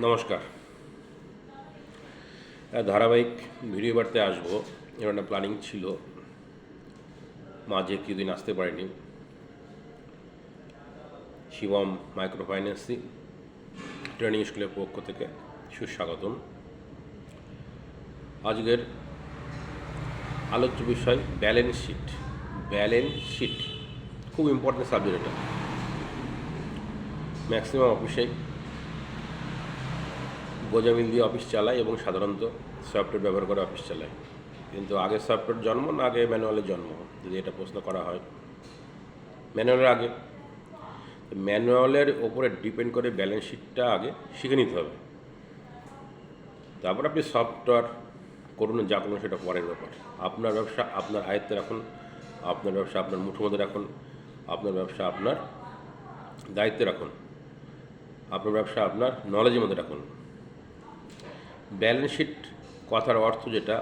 নমস্কার। ধারাবাহিক ভিডিও বার্তায় আসবো, এর একটা প্ল্যানিং ছিল, মাঝে কিছুদিন আসতে পারিনি। শিবম মাইক্রো ফাইন্যান্সি ট্রেনিং স্কুলের পক্ষ থেকে সুস্বাগতম। আজকের আলোচ্য বিষয় ব্যালেন্স শিট। ব্যালেন্স শিট খুব ইম্পর্টেন্ট সাবজেক্ট। এটা ম্যাক্সিমাম অফিসেই গোজামিল দিয়ে অফিস চালায় এবং সাধারণত সফটওয়্যার ব্যবহার করে অফিস চালায়। কিন্তু আগে সফটওয়্যার জন্ম না আগে ম্যানুয়ালের জন্ম, যদি এটা প্রশ্ন করা হয়। ম্যানুয়ালের আগে। ম্যানুয়ালের ওপরে ডিপেন্ড করে ব্যালেন্স শিটটা আগে শিখে নিতে হবে, তারপর আপনি সফটওয়্যার করুন, যা করুন সেটা পরের ব্যাপার। আপনার ব্যবসা আপনার আয়ত্তে রাখুন, আপনার ব্যবসা আপনার মুঠোর মধ্যে রাখুন, আপনার ব্যবসা আপনার দায়িত্বে রাখুন, আপনার ব্যবসা আপনার নলেজের মধ্যে রাখুন। ব্যালেন্স শিট কথার অর্থ যেটা,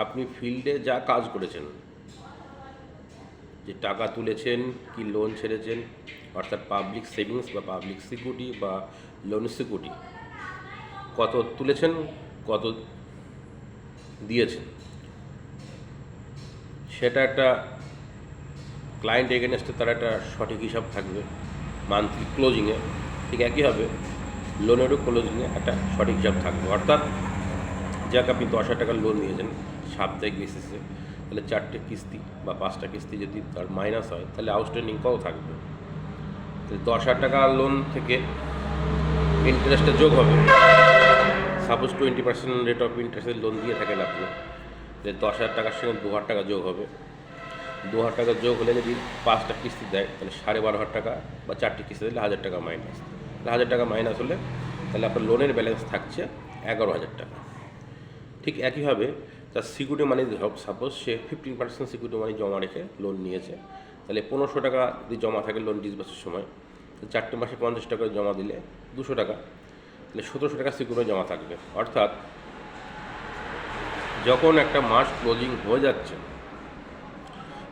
আপনি ফিল্ডে যা কাজ করেছেন, যে টাকা তুলেছেন কি লোন ছেড়েছেন, অর্থাৎ পাবলিক সেভিংস বা পাবলিক সিকিউরিটি বা লোন সিকিউরিটি, কত তুলেছেন কত দিয়েছেন, সেটা একটা ক্লায়েন্ট এগেনস্টে তার একটা সঠিক হিসাব থাকবে মান্থলি ক্লোজিংয়ে। ঠিক একই হবে লোনেরও ক্লোজিংয়ে একটা সঠিক হিসাব থাকবে। অর্থাৎ যাকে আপনি 10,000 টাকার লোন নিয়েছেন সাপ্তাহিক বেসিসে, তাহলে 4টে কিস্তি বা 5টা কিস্তি যদি তার মাইনাস হয়, তাহলে আউটস্ট্যান্ডিং কত থাকবে। তাহলে 10,000 টাকা লোন থেকে ইন্টারেস্টটা যোগ হবে। সাপোজ 20% রেট অফ ইন্টারেস্টের লোন দিয়ে থাকেন আপনি, তাহলে 10,000 টাকার সঙ্গে 2,000 টাকা যোগ হবে। 2,000 টাকা যোগ হলে যদি 5টা কিস্তি দেয়, তাহলে 12,500 টাকা, বা 4টে কিস্তি দিলে 1,000 টাকা মাইনাস। তাহলে 1,000 টাকা মাইনাস হলে তাহলে আপনার লোনের ব্যালেন্স থাকছে 11,000 টাকা। ঠিক একইভাবে তার সিকিউরিটি মানি, সাপোজ সে 15% সিকিউরিটি মানি জমা রেখে লোন নিয়েছে, তাহলে 1,500 টাকা যদি জমা থাকে লোন ডিসবার্সের সময়, 4টে মাসে 50 টাকা জমা দিলে 200 টাকা, তাহলে 1,700 টাকা সিকিউরিটি জমা থাকবে। অর্থাৎ যখন একটা মাস ক্লোজিং হয়ে যাচ্ছে,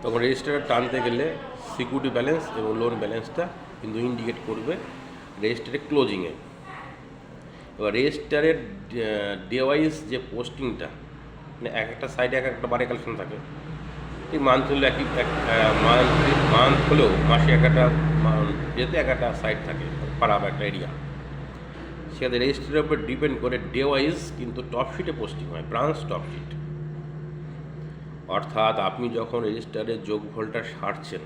তখন রেজিস্টারে টানতে গেলে সিকিউরিটি ব্যালেন্স এবং লোন ব্যালেন্সটা কিন্তু ইন্ডিকেট করবে রেজিস্টারে ক্লোজিংয়ে। এবার রেজিস্টারের ডেওয়াইজ যে পোস্টিংটা, মানে এক একটা সাইডে এক একটা বারে কালেকশন থাকে। ঠিক মান্থ হলে মান্থ হলেও মাসে এক একটা যেতে এক একটা সাইড থাকে, পাড়া বা একটা এরিয়া। সেখানে রেজিস্টারের উপর ডিপেন্ড করে ডেওয়াইজ কিন্তু টপশিটে পোস্টিং হয়, ব্রাঞ্চ টপশিট। অর্থাৎ আপনি যখন রেজিস্টারের যোগফলটা সারছেন,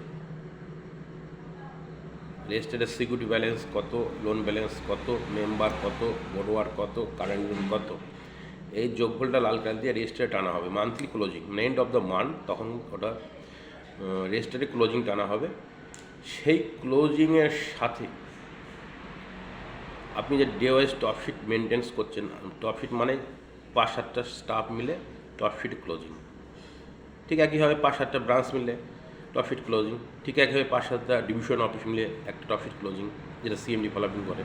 রেজিস্টারের সিকিউরিটি ব্যালেন্স কত, লোন ব্যালেন্স কত, মেম্বার কত, বড়োয়ার কত, কারেন্ট লোন কত, এই যোগফলটা লাল কাল দিয়ে রেজিস্টারে টানা হবে monthly closing, end of the month. তখন ওটা রেজিস্টারে ক্লোজিং টানা হবে। সেই ক্লোজিংয়ের সাথে আপনি যে ডেওয়াইজ টপশিট মেনটেন্স করছেন, টপশিট মানে 5-7টা স্টাফ মিলে টপশিট ক্লোজিং। ঠিক একইভাবে 5-7টা ব্রাঞ্চ মিলে টপশিট ক্লোজিং। ঠিক একইভাবে 5-7টা ডিভিশন অফিস মিলে একটা টপশিট ক্লোজিং, যেটা সিএমডি ফলোপিং করে।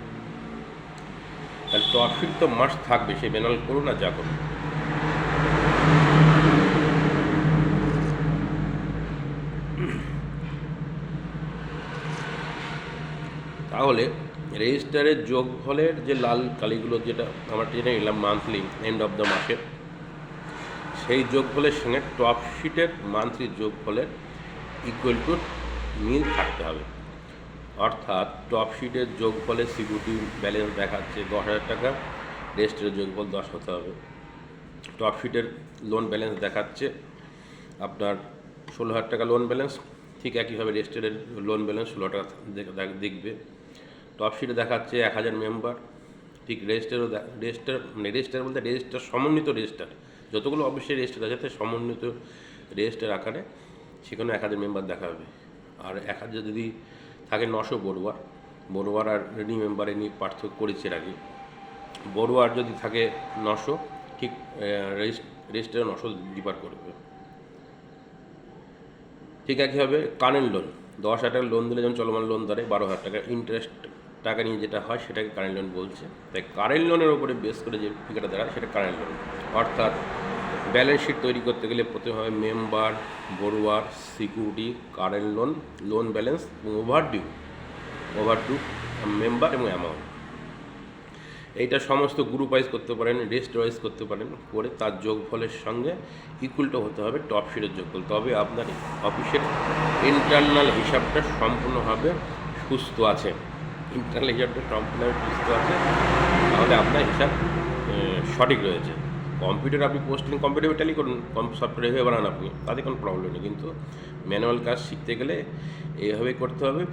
তাহলে টপশিট তো মাস্ট থাকবে, সে ম্যানুয়াল করুন না যা করুন। তাহলে রেজিস্টারের যোগফলের যে লাল কালিগুলো, যেটা আমরা জেনে নিলাম মান্থলি এন্ড অফ দ্য মাসে, সেই যোগফলের সঙ্গে টপশিটের মান্থলি যোগফলের ইকুয়াল টু মিল থাকতে হবে। অর্থাৎ টপশিটের যোগফলে সিকিউরিটি ব্যালেন্স দেখাচ্ছে 10,000 টাকা, রেজিস্টারের যোগফল 10 হতে হবে। টপশিটের লোন ব্যালেন্স দেখাচ্ছে আপনার 16,000 টাকা লোন ব্যালেন্স, ঠিক একইভাবে রেজিস্টারের লোন ব্যালেন্স 16 টাকা দেখবে। টপশিটে দেখাচ্ছে 1,000 মেম্বার, ঠিক রেজিস্টার বলতে রেজিস্টার সমন্বিত রেজিস্টার, যতগুলো অফিসের রেজিস্টার আছে তাতে সমন্বিত রেজিস্টার আকারে সেখানে 1,000 মেম্বার দেখাবে। আর 1,000 যদি থাকে 900 বড়োয়ার আর রেডি মেম্বারে নিয়ে পার্থক্য করেছে এর আগে। বড়োয়ার যদি থাকে 900, ঠিক রেজিস্টারে 900 ডিপার করবে। ঠিক একইভাবে কারেন্ট লোন, 10,000 টাকা লোন দিলে যেমন চলমান লোন ধরে 12,000 টাকা ইন্টারেস্ট টাকা নিয়ে যেটা হয় সেটাকে কারেন্ট লোন বলছে। তাই কারেন্ট লোনের উপরে বেস করে যে ফিগারটা দাঁড়ায় সেটা কারেন্ট লোন। অর্থাৎ ব্যালেন্স শিট তৈরি করতে গেলে প্রথমে হবে member, borrower, security, current loan, loan balance এবং ওভারডিউ মেম্বার এবং অ্যামাউন্ট। এইটা সমস্ত গ্রুপ ওয়াইজ করতে পারেন, রেস্ট ওয়াইজ করতে পারেন, করে তার যোগফলের সঙ্গে ইকুয়ালটা হতে হবে টপ শিটের যোগফল, তবে আপনার অফিসের ইন্টারনাল হিসাবটা সম্পূর্ণভাবে সুস্থ আছে। ইন্টারনাল হিসাবটা সম্পূর্ণভাবে সুস্থ আছে, তাহলে আপনার হিসাব সঠিক রয়েছে। কম্পিউটার আপনি পোস্টিং কম্পিউটারে ট্যালি করুন, সফটওয়্যার এভাবে বানান আপনি, তাতে কোনো প্রবলেম নেই, কিন্তু ম্যানুয়াল কাজ শিখতে গেলে এইভাবেই করতে হবে।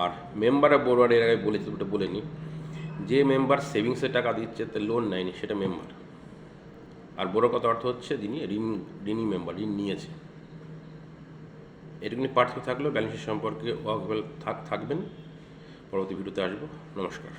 আর মেম্বার অফ বোর্ড এর আগে বলেছি, ওটা বলে নিই, যে মেম্বার সেভিংসে টাকা দিচ্ছে, তা লোন নেয়নি, সেটা মেম্বার। আর বড় কথা অর্থ হচ্ছে যিনি ঋণী মেম্বার, ঋণ নিয়েছে। এটুকুনি পার্থক্য থাকলেও ব্যালেন্স শিট সম্পর্কে ওয়াকওয়েল থাকবেন। পরবর্তী ভিডিওতে আসবো। নমস্কার।